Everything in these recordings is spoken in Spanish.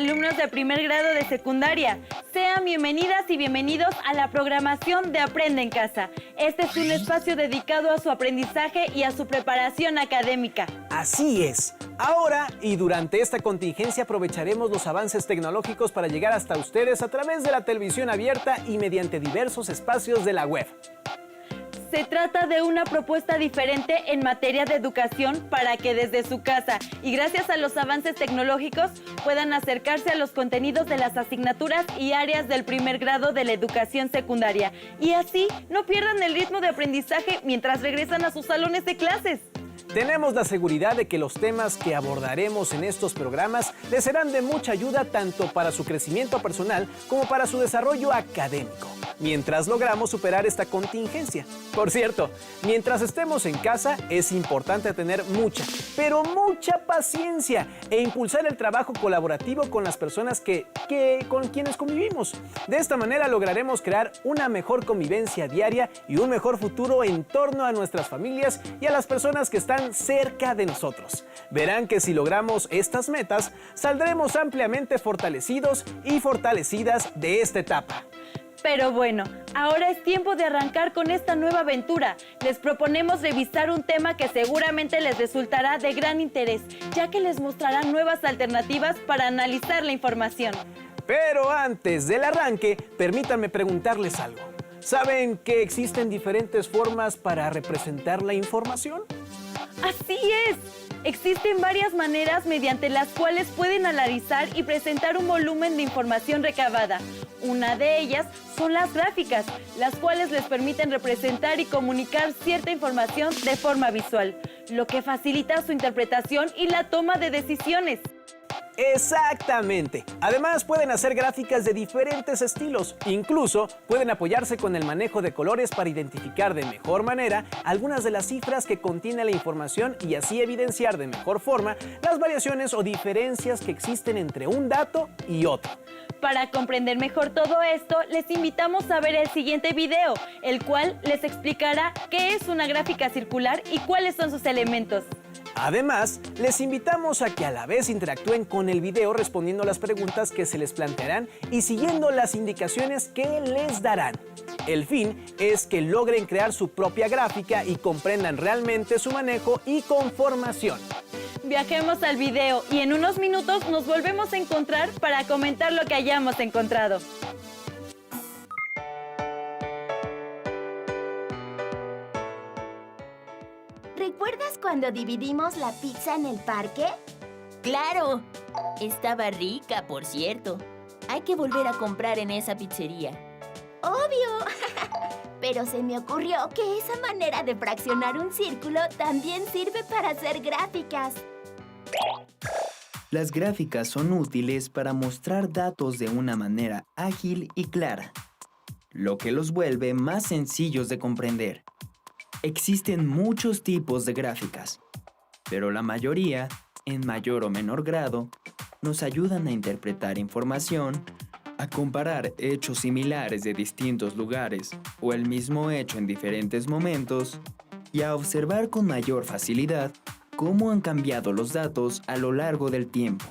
alumnos de primer grado de secundaria. Sean bienvenidas y bienvenidos a la programación de Aprende en Casa. Este es un espacio dedicado a su aprendizaje y a su preparación académica. Así es. Ahora y durante esta contingencia aprovecharemos los avances tecnológicos para llegar hasta ustedes a través de la televisión abierta y mediante diversos espacios de la web. Se trata de una propuesta diferente en materia de educación para que desde su casa y gracias a los avances tecnológicos puedan acercarse a los contenidos de las asignaturas y áreas del primer grado de la educación secundaria y así no pierdan el ritmo de aprendizaje mientras regresan a sus salones de clases. Tenemos la seguridad de que los temas que abordaremos en estos programas les serán de mucha ayuda tanto para su crecimiento personal como para su desarrollo académico, mientras logramos superar esta contingencia. Por cierto, mientras estemos en casa es importante tener mucha, pero mucha paciencia e impulsar el trabajo colaborativo con las personas con quienes convivimos. De esta manera lograremos crear una mejor convivencia diaria y un mejor futuro en torno a nuestras familias y a las personas que están cerca de nosotros. Verán que si logramos estas metas, saldremos ampliamente fortalecidos y fortalecidas de esta etapa. Pero bueno, ahora es tiempo de arrancar con esta nueva aventura. Les proponemos revisar un tema que seguramente les resultará de gran interés, ya que les mostrará nuevas alternativas para analizar la información. Pero antes del arranque, permítanme preguntarles algo. ¿Saben que existen diferentes formas para representar la información? ¡Así es! Existen varias maneras mediante las cuales pueden analizar y presentar un volumen de información recabada. Una de ellas son las gráficas, las cuales les permiten representar y comunicar cierta información de forma visual, lo que facilita su interpretación y la toma de decisiones. Exactamente. Además pueden hacer gráficas de diferentes estilos. Incluso pueden apoyarse con el manejo de colores para identificar de mejor manera algunas de las cifras que contiene la información y así evidenciar de mejor forma las variaciones o diferencias que existen entre un dato y otro. Para comprender mejor todo esto, les invitamos a ver el siguiente video, el cual les explicará qué es una gráfica circular y cuáles son sus elementos. Además, les invitamos a que a la vez interactúen con el video respondiendo las preguntas que se les plantearán y siguiendo las indicaciones que les darán. El fin es que logren crear su propia gráfica y comprendan realmente su manejo y conformación. Viajemos al video y en unos minutos nos volvemos a encontrar para comentar lo que hayamos encontrado. ¿Recuerdas cuando dividimos la pizza en el parque? ¡Claro! Estaba rica, por cierto. Hay que volver a comprar en esa pizzería. ¡Obvio! Pero se me ocurrió que esa manera de fraccionar un círculo también sirve para hacer gráficas. Las gráficas son útiles para mostrar datos de una manera ágil y clara, lo que los vuelve más sencillos de comprender. Existen muchos tipos de gráficas, pero la mayoría, en mayor o menor grado, nos ayudan a interpretar información, a comparar hechos similares de distintos lugares o el mismo hecho en diferentes momentos y a observar con mayor facilidad cómo han cambiado los datos a lo largo del tiempo.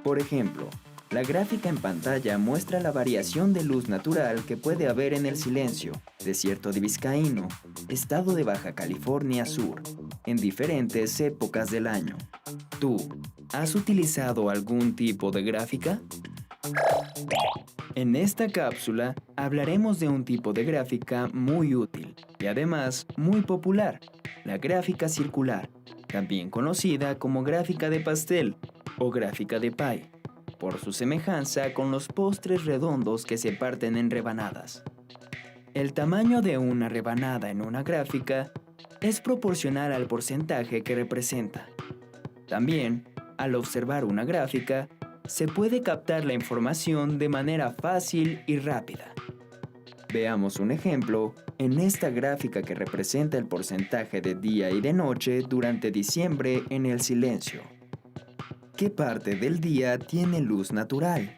Por ejemplo, la gráfica en pantalla muestra la variación de luz natural que puede haber en el silencio, desierto de Vizcaíno, estado de Baja California Sur, en diferentes épocas del año. ¿Tú has utilizado algún tipo de gráfica? En esta cápsula hablaremos de un tipo de gráfica muy útil y además muy popular, la gráfica circular, también conocida como gráfica de pastel o gráfica de pie, por su semejanza con los postres redondos que se parten en rebanadas. El tamaño de una rebanada en una gráfica es proporcional al porcentaje que representa. También, al observar una gráfica, se puede captar la información de manera fácil y rápida. Veamos un ejemplo en esta gráfica que representa el porcentaje de día y de noche durante diciembre en el silencio. ¿Qué parte del día tiene luz natural?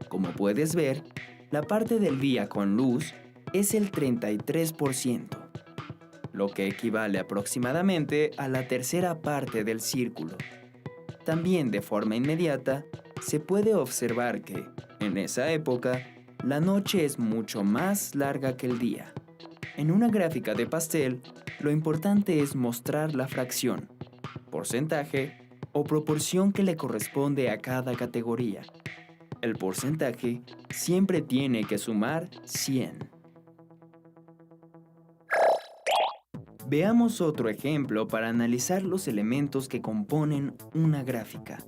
Como puedes ver, la parte del día con luz es el 33%, lo que equivale aproximadamente a la tercera parte del círculo. También de forma inmediata, se puede observar que, en esa época, la noche es mucho más larga que el día. En una gráfica de pastel, lo importante es mostrar la fracción, porcentaje o proporción que le corresponde a cada categoría. El porcentaje siempre tiene que sumar 100. Veamos otro ejemplo para analizar los elementos que componen una gráfica.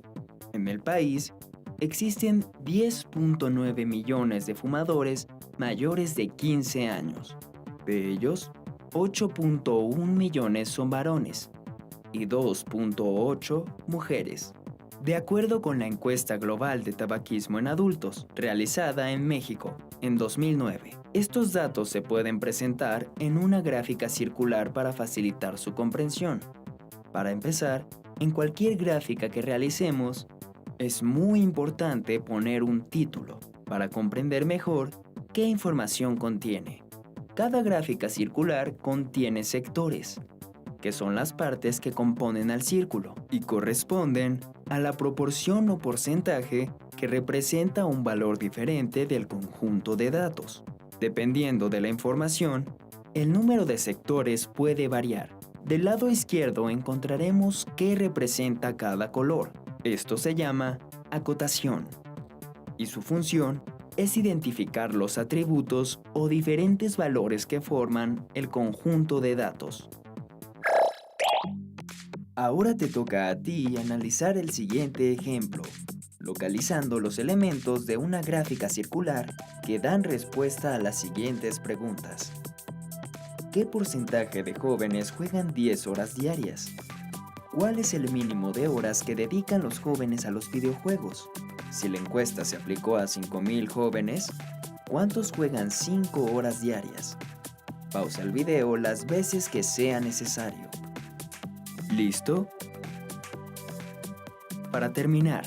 En el país, existen 10.9 millones de fumadores mayores de 15 años. De ellos, 8.1 millones son varones y 2.8 mujeres. De acuerdo con la encuesta global de tabaquismo en adultos, realizada en México en 2009, estos datos se pueden presentar en una gráfica circular para facilitar su comprensión. Para empezar, en cualquier gráfica que realicemos, es muy importante poner un título para comprender mejor qué información contiene. Cada gráfica circular contiene sectores, que son las partes que componen al círculo y corresponden a la proporción o porcentaje que representa un valor diferente del conjunto de datos. Dependiendo de la información, el número de sectores puede variar. Del lado izquierdo encontraremos qué representa cada color. Esto se llama acotación, y su función es identificar los atributos o diferentes valores que forman el conjunto de datos. Ahora te toca a ti analizar el siguiente ejemplo, localizando los elementos de una gráfica circular que dan respuesta a las siguientes preguntas. ¿Qué porcentaje de jóvenes juegan 10 horas diarias? ¿Cuál es el mínimo de horas que dedican los jóvenes a los videojuegos? Si la encuesta se aplicó a 5,000 jóvenes, ¿cuántos juegan 5 horas diarias? Pausa el video las veces que sea necesario. ¿Listo? Para terminar,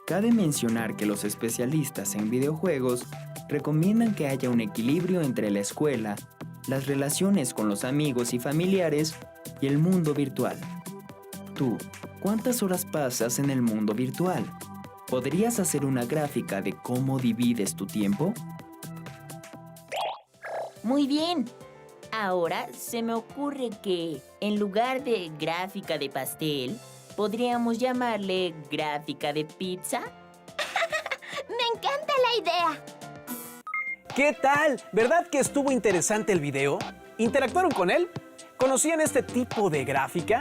cabe mencionar que los especialistas en videojuegos recomiendan que haya un equilibrio entre la escuela, las relaciones con los amigos y familiares y el mundo virtual. Tú, ¿cuántas horas pasas en el mundo virtual? ¿Podrías hacer una gráfica de cómo divides tu tiempo? Muy bien. Ahora se me ocurre que, en lugar de gráfica de pastel, podríamos llamarle gráfica de pizza. ¡Me encanta la idea! ¿Qué tal? ¿Verdad que estuvo interesante el video? ¿Interactuaron con él? ¿Conocían este tipo de gráfica?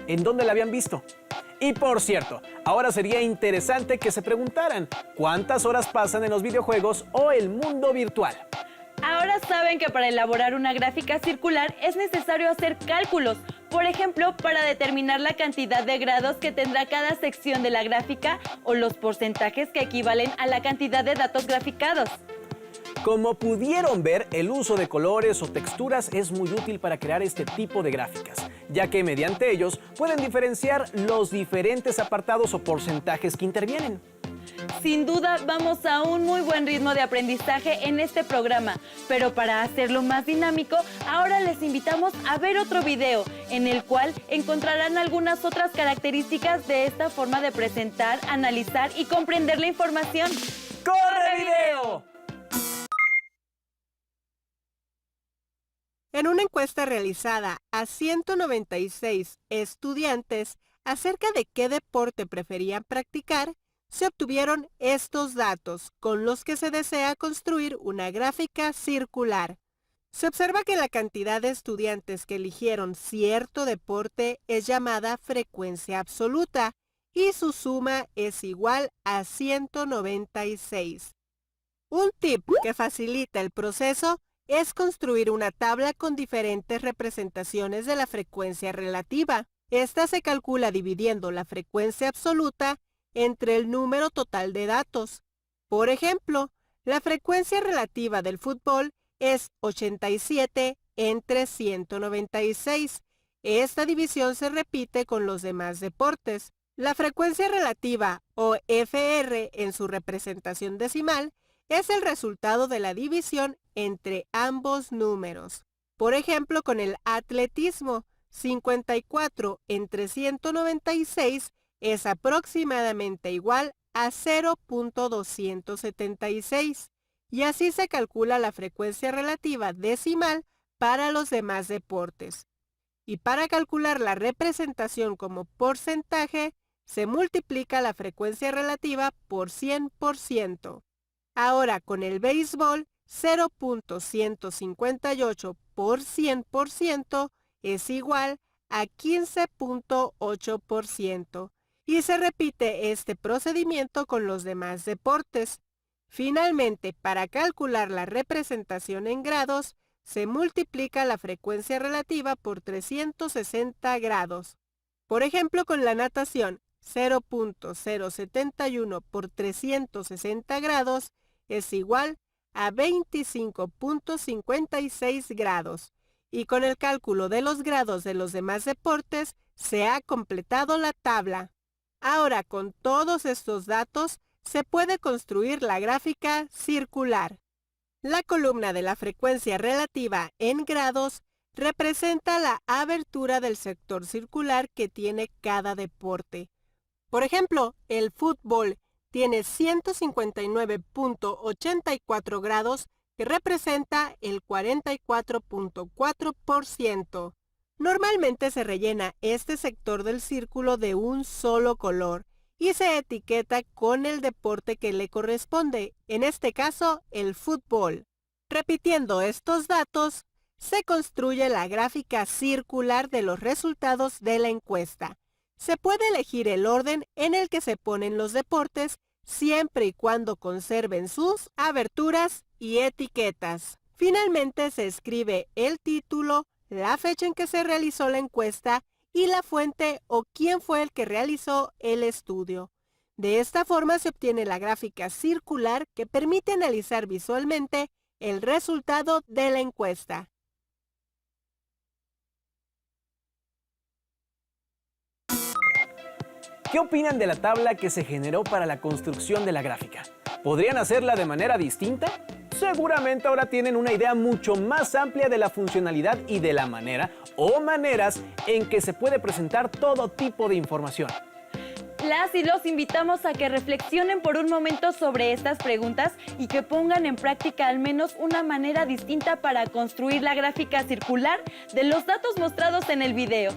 ¿En dónde la habían visto? Y por cierto, ahora sería interesante que se preguntaran ¿cuántas horas pasan en los videojuegos o el mundo virtual? Ahora saben que para elaborar una gráfica circular es necesario hacer cálculos. Por ejemplo, para determinar la cantidad de grados que tendrá cada sección de la gráfica o los porcentajes que equivalen a la cantidad de datos graficados. Como pudieron ver, el uso de colores o texturas es muy útil para crear este tipo de gráficas, ya que mediante ellos pueden diferenciar los diferentes apartados o porcentajes que intervienen. Sin duda, vamos a un muy buen ritmo de aprendizaje en este programa, pero para hacerlo más dinámico, ahora les invitamos a ver otro video, en el cual encontrarán algunas otras características de esta forma de presentar, analizar y comprender la información. ¡Corre video! En una encuesta realizada a 196 estudiantes acerca de qué deporte preferían practicar, se obtuvieron estos datos, con los que se desea construir una gráfica circular. Se observa que la cantidad de estudiantes que eligieron cierto deporte es llamada frecuencia absoluta y su suma es igual a 196. Un tip que facilita el proceso es construir una tabla con diferentes representaciones de la frecuencia relativa. Esta se calcula dividiendo la frecuencia absoluta entre el número total de datos. Por ejemplo, la frecuencia relativa del fútbol es 87 entre 196. Esta división se repite con los demás deportes. La frecuencia relativa, o FR en su representación decimal, es el resultado de la división entre ambos números. Por ejemplo, con el atletismo, 54 entre 196 es aproximadamente igual a 0.276 y así se calcula la frecuencia relativa decimal para los demás deportes. Y para calcular la representación como porcentaje, se multiplica la frecuencia relativa por 100%. Ahora con el béisbol, 0.158 por 100% es igual a 15.8%. Y se repite este procedimiento con los demás deportes. Finalmente, para calcular la representación en grados, se multiplica la frecuencia relativa por 360 grados. Por ejemplo, con la natación, 0.071 por 360 grados es igual a 25.56 grados. Y con el cálculo de los grados de los demás deportes, se ha completado la tabla. Ahora, con todos estos datos, se puede construir la gráfica circular. La columna de la frecuencia relativa en grados representa la abertura del sector circular que tiene cada deporte. Por ejemplo, el fútbol tiene 159.84 grados, que representa el 44.4%. Normalmente se rellena este sector del círculo de un solo color y se etiqueta con el deporte que le corresponde, en este caso el fútbol. Repitiendo estos datos, se construye la gráfica circular de los resultados de la encuesta. Se puede elegir el orden en el que se ponen los deportes, siempre y cuando conserven sus aberturas y etiquetas. Finalmente se escribe el título, la fecha en que se realizó la encuesta y la fuente o quién fue el que realizó el estudio. De esta forma se obtiene la gráfica circular que permite analizar visualmente el resultado de la encuesta. ¿Qué opinan de la tabla que se generó para la construcción de la gráfica? ¿Podrían hacerla de manera distinta? Seguramente ahora tienen una idea mucho más amplia de la funcionalidad y de la manera o maneras en que se puede presentar todo tipo de información. Las y los invitamos a que reflexionen por un momento sobre estas preguntas y que pongan en práctica al menos una manera distinta para construir la gráfica circular de los datos mostrados en el video.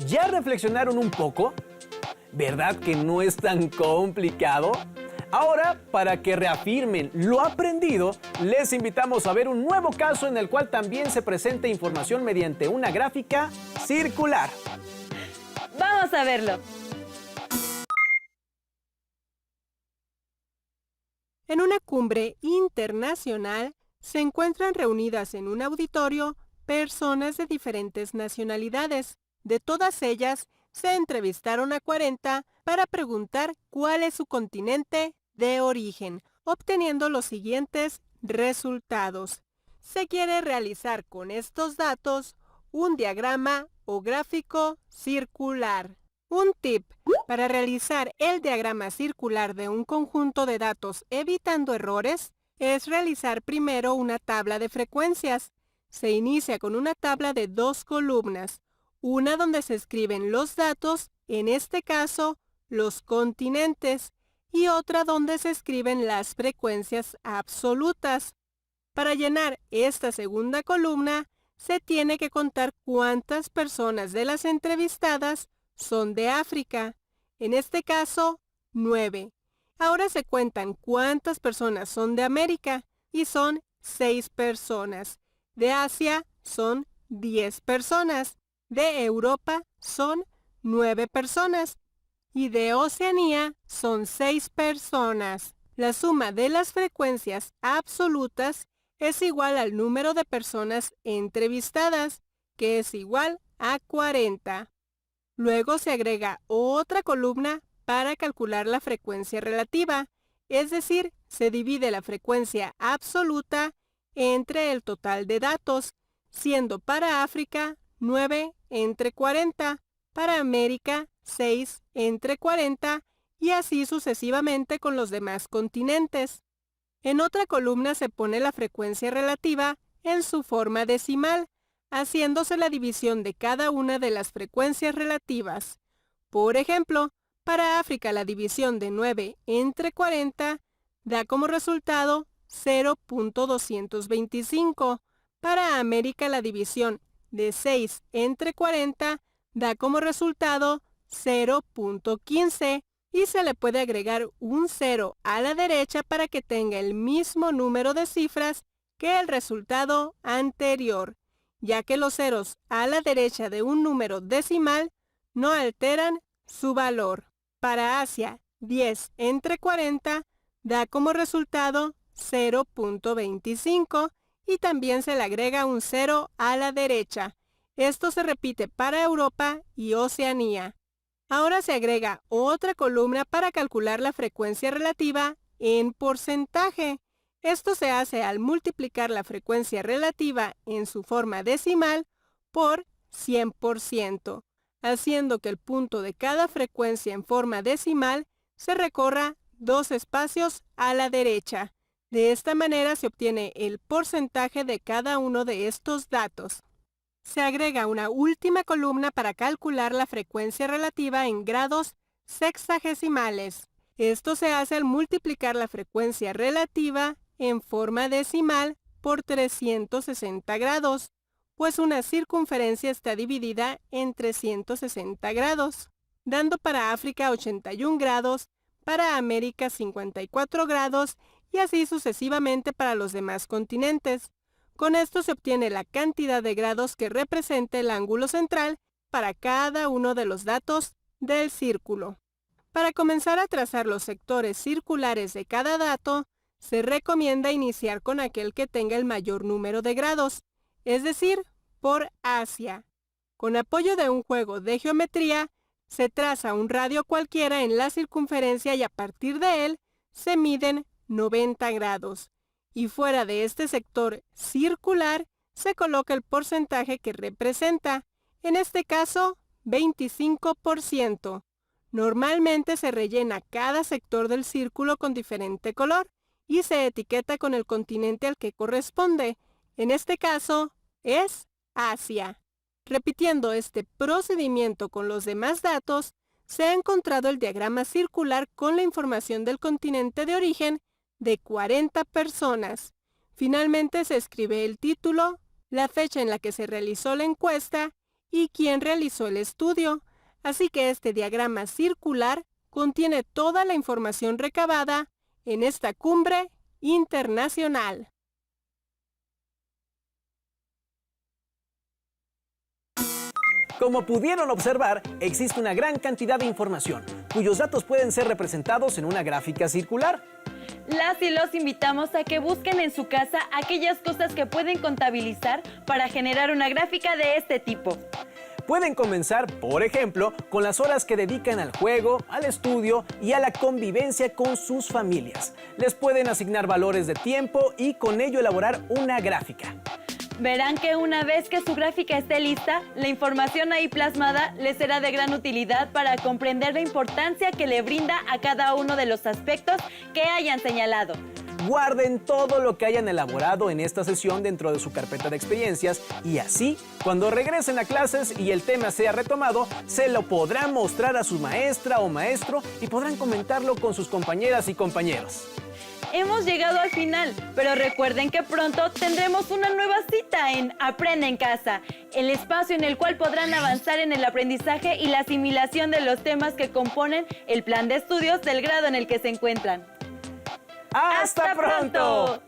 ¿Ya reflexionaron un poco? ¿Verdad que no es tan complicado? Ahora, para que reafirmen lo aprendido, les invitamos a ver un nuevo caso en el cual también se presenta información mediante una gráfica circular. ¡Vamos a verlo! En una cumbre internacional se encuentran reunidas en un auditorio personas de diferentes nacionalidades. De todas ellas, se entrevistaron a 40 para preguntar cuál es su continente de origen, obteniendo los siguientes resultados. Se quiere realizar con estos datos un diagrama o gráfico circular. Un tip para realizar el diagrama circular de un conjunto de datos evitando errores es realizar primero una tabla de frecuencias. Se inicia con una tabla de 2 columnas, una donde se escriben los datos, en este caso, los continentes, y otra donde se escriben las frecuencias absolutas. Para llenar esta segunda columna, se tiene que contar cuántas personas de las entrevistadas son de África. En este caso, 9. Ahora se cuentan cuántas personas son de América y son 6 personas. De Asia son 10 personas. De Europa son 9 personas. Y de Oceanía son 6 personas. La suma de las frecuencias absolutas es igual al número de personas entrevistadas, que es igual a 40. Luego se agrega otra columna para calcular la frecuencia relativa, es decir, se divide la frecuencia absoluta entre el total de datos, siendo para África 9 entre 40, para América 6 entre 40 y así sucesivamente con los demás continentes. En otra columna se pone la frecuencia relativa en su forma decimal, haciéndose la división de cada una de las frecuencias relativas. Por ejemplo, para África la división de 9 entre 40 da como resultado 0.225. Para América la división de 6 entre 40 da como resultado 0.15 y se le puede agregar un 0 a la derecha para que tenga el mismo número de cifras que el resultado anterior, ya que los ceros a la derecha de un número decimal no alteran su valor. Para Asia, 10 entre 40 da como resultado 0.25 y también se le agrega un 0 a la derecha. Esto se repite para Europa y Oceanía. Ahora se agrega otra columna para calcular la frecuencia relativa en porcentaje. Esto se hace al multiplicar la frecuencia relativa en su forma decimal por 100%, haciendo que el punto de cada frecuencia en forma decimal se recorra 2 espacios a la derecha. De esta manera se obtiene el porcentaje de cada uno de estos datos. Se agrega una última columna para calcular la frecuencia relativa en grados sexagesimales. Esto se hace al multiplicar la frecuencia relativa en forma decimal por 360 grados, pues una circunferencia está dividida en 360 grados, dando para África 81 grados, para América 54 grados y así sucesivamente para los demás continentes. Con esto se obtiene la cantidad de grados que representa el ángulo central para cada uno de los datos del círculo. Para comenzar a trazar los sectores circulares de cada dato, se recomienda iniciar con aquel que tenga el mayor número de grados, es decir, por Asia. Con apoyo de un juego de geometría, se traza un radio cualquiera en la circunferencia y a partir de él se miden 90 grados. Y fuera de este sector circular se coloca el porcentaje que representa, en este caso 25%. Normalmente se rellena cada sector del círculo con diferente color y se etiqueta con el continente al que corresponde. En este caso es Asia. Repitiendo este procedimiento con los demás datos, se ha encontrado el diagrama circular con la información del continente de origen de 40 personas. Finalmente se escribe el título, la fecha en la que se realizó la encuesta y quién realizó el estudio. Así que este diagrama circular contiene toda la información recabada en esta cumbre internacional. Como pudieron observar, existe una gran cantidad de información, cuyos datos pueden ser representados en una gráfica circular. Las y los invitamos a que busquen en su casa aquellas cosas que pueden contabilizar para generar una gráfica de este tipo. Pueden comenzar, por ejemplo, con las horas que dedican al juego, al estudio y a la convivencia con sus familias. Les pueden asignar valores de tiempo y con ello elaborar una gráfica. Verán que una vez que su gráfica esté lista, la información ahí plasmada les será de gran utilidad para comprender la importancia que le brinda a cada uno de los aspectos que hayan señalado. Guarden todo lo que hayan elaborado en esta sesión dentro de su carpeta de experiencias y así, cuando regresen a clases y el tema sea retomado, se lo podrán mostrar a su maestra o maestro y podrán comentarlo con sus compañeras y compañeros. Hemos llegado al final, pero recuerden que pronto tendremos una nueva cita en Aprende en Casa, el espacio en el cual podrán avanzar en el aprendizaje y la asimilación de los temas que componen el plan de estudios del grado en el que se encuentran. ¡Hasta pronto!